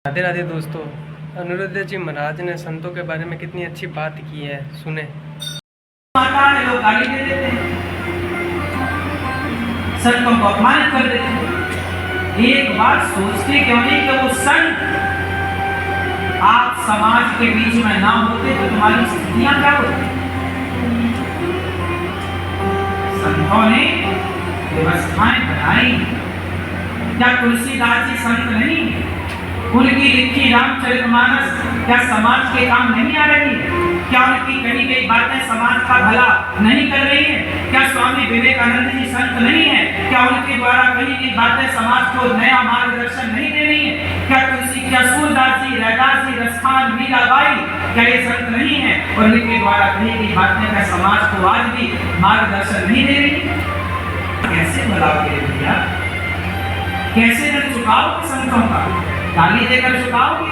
राधे राधे दोस्तों। अनिरुद्ध जी महाराज ने संतों के बारे में कितनी अच्छी बात की है, सुने। माता है, लोग गाली दे देते हैं, संतों को अपमानित कर देते हैं। एक बार सोचते क्यों नहीं कि वो संत आप समाज के बीच में ना होते तो तुम्हारी स्थितियां क्या होती। संतों ने व्यवस्थाएं बनाई। क्या तुलसीदास जी संत नहीं? उनकी लिखी रामचरितमानस क्या समाज के काम नहीं आ रही है? क्या उनकी कही गई बातें समाज का भला नहीं कर रही है? क्या स्वामी विवेकानंद जी संत नहीं है? क्या उनके द्वारा कही गई बातें समाज को नया मार्गदर्शन नहीं दे रही है? क्या सूरदास जी, रैदास जी, रसखान, मीराबाई क्या ये संत नहीं है? और उनके द्वारा कही गई बातें क्या समाज को आज भी मार्गदर्शन नहीं दे रही? कैसे भलाओगे भैया? कैसे ऋण चुकाओगे संतों का? गाली देकर चुकाओगे?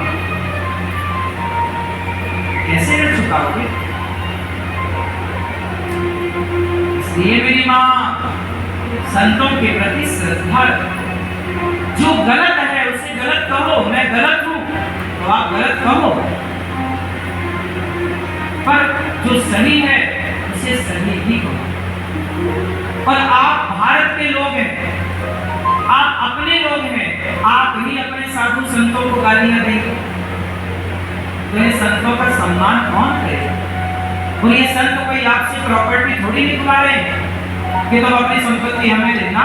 कैसे ऋण चुकाओगे? इसलिए मेरी मां, संतों के प्रति श्रद्धा, जो गलत है उसे गलत कहो। मैं गलत हूं तो आप गलत कहो, पर जो सही है उसे सही ही कहो। और आप भारत के लोग हैं, आप अपने लोग हैं, आप ही अपने साधु संतों को गालियां देंगे तो ये संतों का सम्मान कौन करेगा? और ये संत कोई आपसे प्रॉपर्टी थोड़ी निकला रहे हैं कि तुम अपनी संपत्ति हमें देना,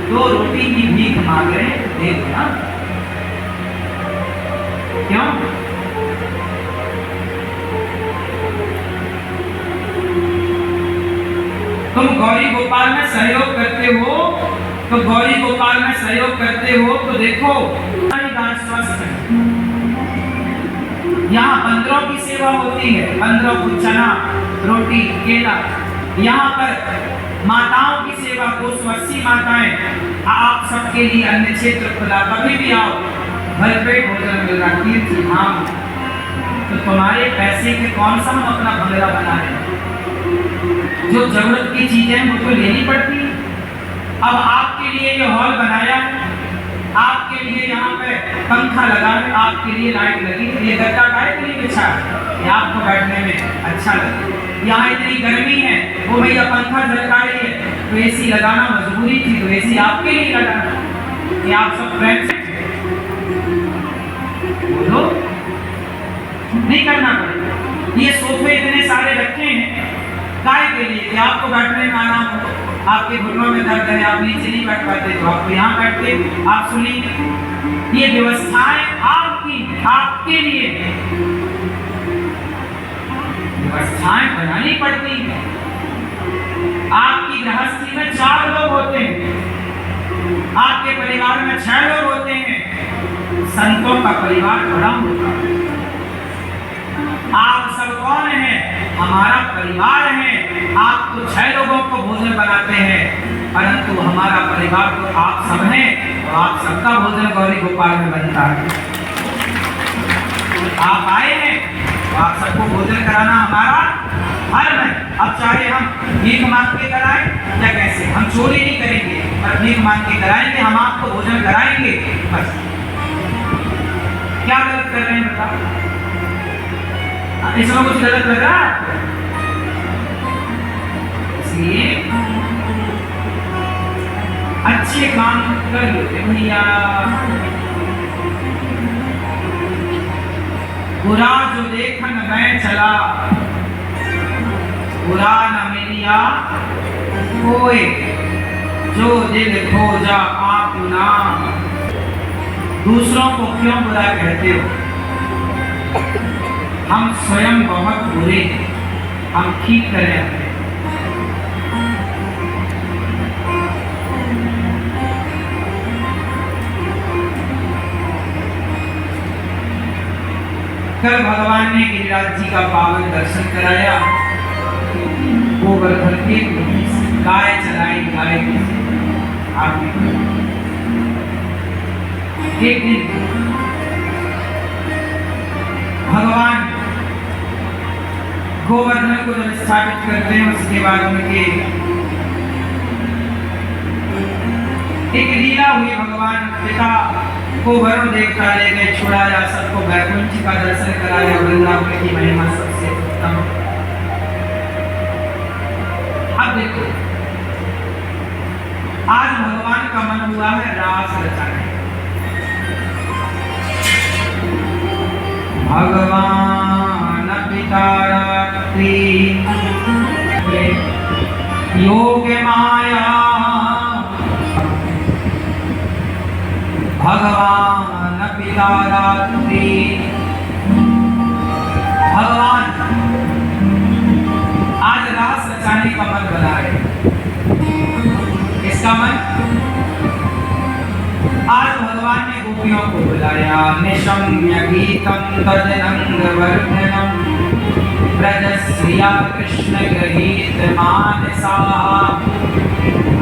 दो रोटी की भीख मांग रहे हैं, दे देना। क्यों? तुम गौरी गोपाल में सहयोग करते हो तो गौरी गोपाल में सहयोग करते हो तो देखो स्वस्थ है। यहाँ बंदरों की सेवा होती है, बंदरों को चना, रोटी, केला। यहाँ पर माताओं की सेवा 280 माताएं, आप सबके लिए अन्य क्षेत्र खुला, कभी भी आओ, भरपेट भोजन मिल रहा। तीर्थ धाम तो तुम्हारे पैसे के कौन सा हम अपना भंगड़ा बना रहे हैं? जो जरूरत की चीजें वो तो लेनी पड़ती है। अब आपके लिए ये हॉल बनाया है, आपके लिए यहाँ पे पंखा लगा है, आपके लिए लाइट लगी, ये गद्दा काहे के लिए बिछा है? ये आपको बैठने में अच्छा लगे। यहाँ इतनी गर्मी है, वो भैया पंखा झलका रही है तो एसी लगाना मजबूरी थी, तो एसी आपके लिए लगाना। ये आप सब फ्रेंड्स बोलो, नहीं करना पड़ेगा। ये सोफे इतने सारे रखे हैं काहे के लिए? कि आपको बैठने में आराम हो। आपके घुटनों में दर्द है, आप नीचे नहीं बैठ पाते तो आपको यहाँ बैठते, आप सुनिए। ये व्यवस्थाएं आपके लिए व्यवस्थाएं बनानी पड़ती हैं। आपकी गृहस्थी में 4 लोग होते हैं, आपके परिवार में 6 लोग होते हैं। संतों का परिवार बड़ा होता है। आप सब कौन हैं? हमारा परिवार है। आप तो 6 लोगों को भोजन बनाते हैं, परंतु हमारा परिवार तो आप सब हैं और आप सबका भोजन गौरी गोपाल में बनता है। आप आए हैं तो आप सबको भोजन कराना हमारा धर्म है। अब चाहे हम भीख मांग के कराएं या कैसे, हम चोरी नहीं करेंगे पर भीख मांग के कराएंगे, हम आपको भोजन कराएंगे। बस क्या गलत कर रहे हैं बताओ? इसमें कुछ गलत लग रहा है? इसलिए अच्छे काम कर लेते भैया। बुरा जो देखन मैं चला, बुरा न मिलिया कोई, जो दिल खोजा आप ना। दूसरों को क्यों बुरा कहते हो? हम स्वयं बहुत बुरे हैं, हम ठीक कर रहे हैं। कल भगवान ने गिरिराज जी का पावन दर्शन कराया। गोवर्धन के गाय चलाई, गाय एक दिन भगवान गोवर्धन को जब स्थापित करते हैं उसके बाद उनके एक लीला हुई। भगवान पिता को वरुण देवता ले गए, छुड़ाया, सबको वैकुंठ का दर्शन कराया। वृंदावन की महिमा सबसे उत्तम। अब देखो, आज भगवान का मन हुआ है रास रचाने। भगवान पिता रात्रि योग माया, भगवान पिता रात्रि। भगवान आज रास रचाने का मन बना है। इसका मन आज भगवान ने गोपियों को बुलाया। निशम्य गीतम तदनंगवर्धनम ब्रजश्रिया कृष्ण गृहीत मानसा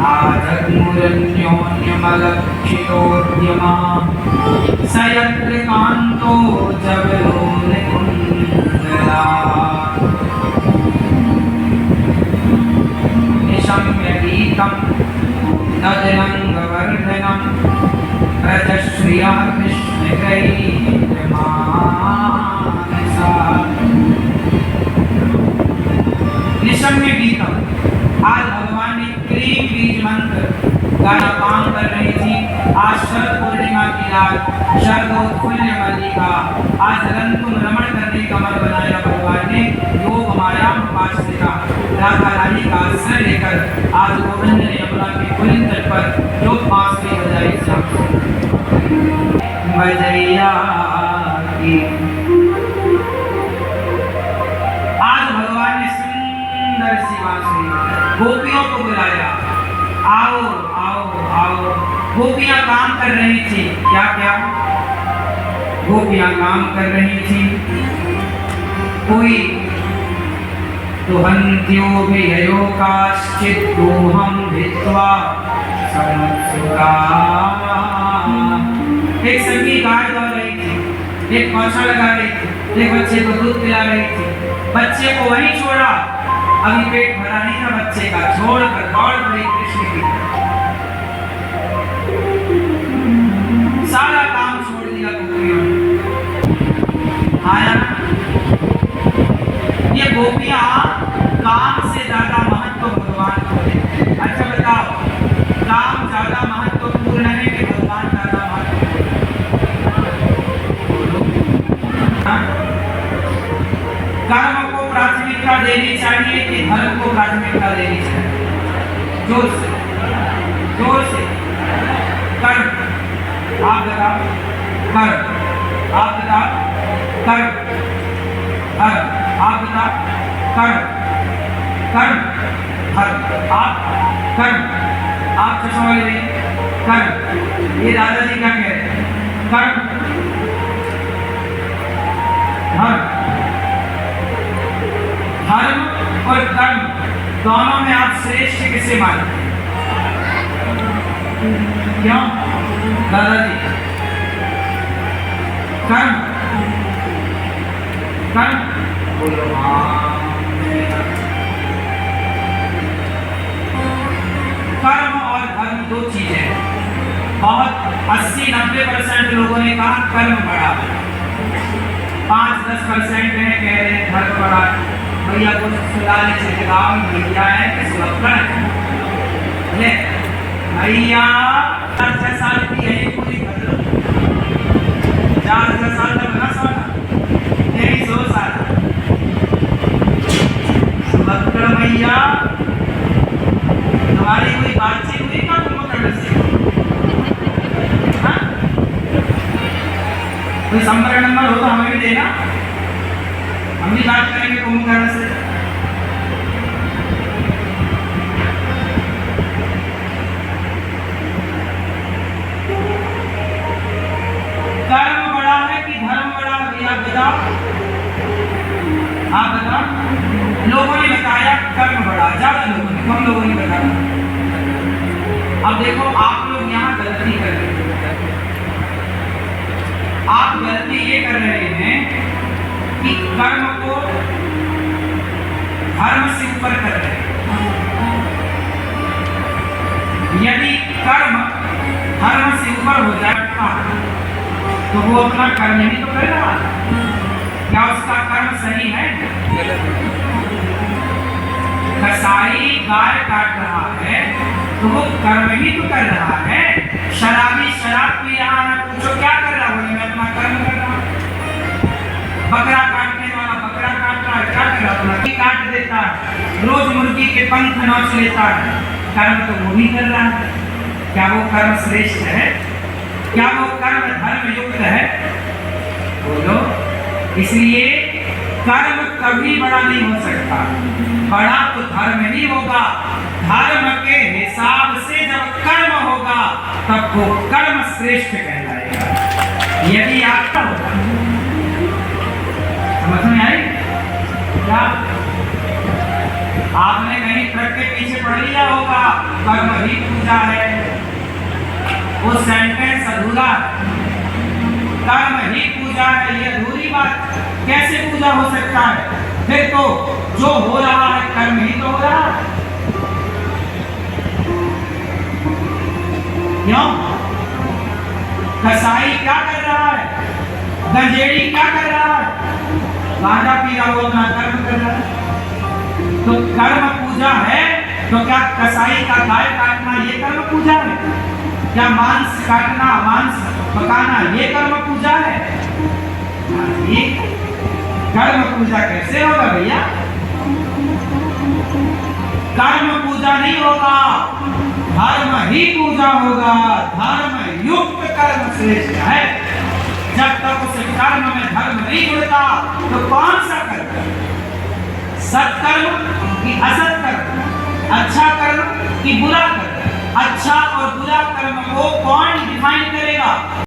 आजन्मुरन्योन्यमलक्षितोद्यमा सयत्र कान्तो जबलोनिकुन्दला। निशम्य गीतम तदनंगवर्धनम ब्रजश्रिया कृष्ण गृहीत मानसा। निशम्य गीतम, आज भगवान ने क्रीम बीज मंत्र गाना काम कर रही थी। आज शरद पूर्णिमा की रात, शरदोत्फुल्ल मल्लिका। आज रंतुम रमण करने का मन बनाया भगवान ने। योग माया उपासिका राधा रानी का आश्रय लेकर आज गोविंद ने यमुना के पुलिन तट पर योग बांसुरी बजाई। बजैया की आज भगवान ने सुंदर सी बांसुरी गोपियों को बुलाया। आओ आओ आओ। गोपियां काम कर रही थी। क्या क्या गोपियां काम कर रही थी? कोई तुहन्त्यो भियो काश्चित् दोहं भित्वा समुत्सुका। एक संगी गाय गा रही थी, एक कौशा लगा रही थी, एक बच्चे को दूध पिला रही थी। बच्चे को वहीं छोड़ा, अभी पेट भरा नहीं था बच्चे का, छोड़कर दौड़ पड़ी कृष्ण की तरफ। सारा काम छोड़ दिया गोपियों ने। आया ना, ये गोपियां काम से ज्यादा महत्व भगवान को देते। अच्छा बताओ, काम ज्यादा महत्वपूर्ण है कि भगवान ज्यादा महत्वपूर्ण है? कर्म को प्राथमिकता देनी चाहिए कि धर्म को प्राथमिकता देनी चाहिए? जोर से कर्म। आप बताओ, कर्म। आप बताओ, कर्म। धर्म। आप बताओ, कर्म। कर्म धर्म। आप कर्म। आप चश्मा वाले नहीं, कर्म। ये दादाजी क्या कह रहे हैं? कर्म धर्म। धर्म और कर्म दोनों में आप श्रेष्ठ किसे मानते हैं? क्यों दादाजी? कर्म कर्म बोलो। कर्म और धर्म दो चीजें हैं। बहुत 80-90% लोगों ने कहा कर्म बड़ा, 5-10% कह रहे हैं धर्म बड़ा। भैया को सुधारने से लगाओ, भैया है कि सुलक्षण है? भैया 4-6 साल की है, पूरी कर लो। 4-6 साल तक ना सोना, यही 100 साल। सुलक्षण भैया, हमारी कोई बातचीत हुई का कुंभकर्ण से? कोई संपर्क नंबर हो तो हमें भी देना, हम भी बात करेंगे कुंभकर्ण से। कर्म बड़ा है कि धर्म बड़ा है? आप बताओ, आप बताओ। लोगों ने बताया कर्म बड़ा, ज्यादा लोगों ने, कम लोगों ने बताया। अब देखो, आप लोग यहाँ गलती कर रहे हैं। आप गलती ये कर रहे हैं कि कर्म को धर्म से ऊपर कर रहे हैं। यदि कर्म धर्म से ऊपर हो जाए तो वो अपना कर्म ही तो कर रहा है। क्या उसका कर्म सही है? कसाई गाय काट रहा है तो वो कर्म ही तो कर रहा है। शराबी शराब पी रहा है, पूछो क्या कर रहा है? बोले मैं अपना कर्म कर रहा हूँ। बकरा काटने वाला बकरा काट रहा है, क्या कर रहा है? अपना काट देता है, रोज मुर्गी के पंख नोच लेता है, कर्म तो वो भी कर रहा है। क्या वो कर्म श्रेष्ठ है? क्या वो कर्म धर्म युक्त है? बोलो। इसलिए कर्म कभी बड़ा नहीं हो सकता, बड़ा तो धर्म ही होगा। धर्म के हिसाब से जब कर्म होगा तब वो कर्म श्रेष्ठ कहलाएगा। यदि आपका होगा, समझ में आई क्या? आपने कहीं ट्रक के पीछे पढ़ लिया होगा कर्म ही पूजा है, वो सेंटेंस अधूरा। कर्म ही पूजा है, ये अधूरी बात कैसे पूजा हो सकता है? फिर तो जो हो रहा है कर्म ही तो हो रहा है। क्यों? कसाई क्या कर रहा है? गंजेड़ी क्या कर रहा है? गांजा पी रहा, वो अपना कर्म कर रहा है। तो कर्म पूजा है तो क्या कसाई का गाय काटना ये कर्म पूजा है? क्या मांस काटना, मांस पकाना ये कर्म पूजा है? ये कर्म पूजा कैसे होगा भैया? कर्म पूजा नहीं होगा, धर्म ही पूजा होगा। धर्म युक्त कर्म श्रेष्ठ है। जब तक उस कर्म में धर्म नहीं जुड़ता तो कौन सा कर्म? सत्कर्म कि असत्कर्म? अच्छा कर्म कि बुरा कर्म? अच्छा और बुरा कर्म को कौन डिफाइन करेगा?